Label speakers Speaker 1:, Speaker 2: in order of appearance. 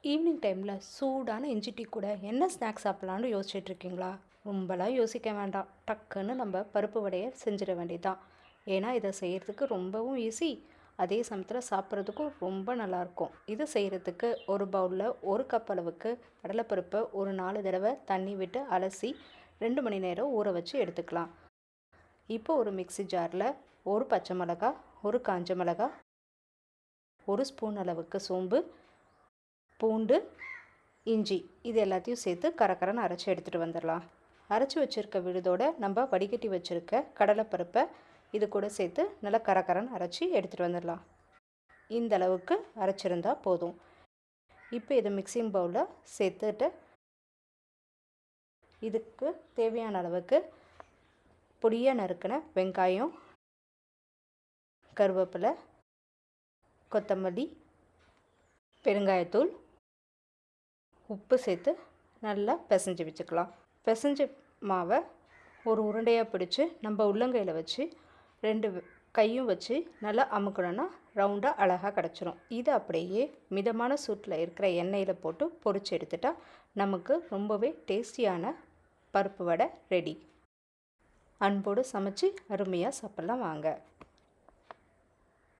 Speaker 1: Evening டைமில் சூடான இஞ்சி டீ கூட என்ன ஸ்நாக்ஸ் சாப்பிட்லான்னு யோசிச்சுட்டு இருக்கீங்களா? ரொம்பலாம் யோசிக்க வேண்டாம். டக்குன்னு நம்ம பருப்பு வடையை செஞ்சிட வேண்டியதுதான். ஏன்னா இதை செய்கிறதுக்கு ரொம்பவும் ஈஸி. அதே சமயத்தில் சாப்பிட்றதுக்கும் ரொம்ப நல்லாயிருக்கும். இது செய்கிறதுக்கு ஒரு பவுலில் 1 கப் அளவுக்கு கடலைப்பருப்பை ஒரு 4 தடவை தண்ணி விட்டு அலசி 2 மணி நேரம் ஊற வச்சு எடுத்துக்கலாம். இப்போ ஒரு மிக்ஸி ஜாரில் ஒரு பச்சை மிளகாய், ஒரு காஞ்ச மிளகாய், 1 ஸ்பூன் அளவுக்கு சோம்பு, பூண்டு, இஞ்சி இது எல்லாத்தையும் சேர்த்து கரகரன்னு அரைச்சி எடுத்துகிட்டு வந்துடலாம். அரைச்சி வச்சுருக்க விழுதோட நம்ம வடிகட்டி வச்சுருக்க கடலைப்பருப்பை இது கூட சேர்த்து நல்லா கரகரன்னு அரைச்சி எடுத்துகிட்டு வந்துடலாம். இந்த அளவுக்கு அரைச்சிருந்தா போதும். இப்போ இதை மிக்சிங் பவுலில் சேர்த்துட்டு இதுக்கு தேவையான அளவுக்கு பொடியாக நறுக்கின வெங்காயம், கருவேப்பிலை, கொத்தமல்லி, பெருங்காயத்தூள், உப்பு சேர்த்து நல்லா பிசைஞ்சு வச்சுக்கலாம். பிசைஞ்ச மாவை ஒரு உருண்டையாக பிடிச்சி நம்ம உள்ளங்கையில் வச்சு 2 கையும் வச்சு நல்லா அமுக்கணும்னா ரவுண்டாக அழகாக கிடச்சிரும். இது அப்படியே மிதமான சூட்டில் இருக்கிற எண்ணெயில் போட்டு பொரிச்சு எடுத்துட்டா நமக்கு ரொம்பவே டேஸ்டியான பருப்பு வடை ரெடி. அன்போடு சமைச்சு அருமையாக சாப்பிட்லாம் வாங்க.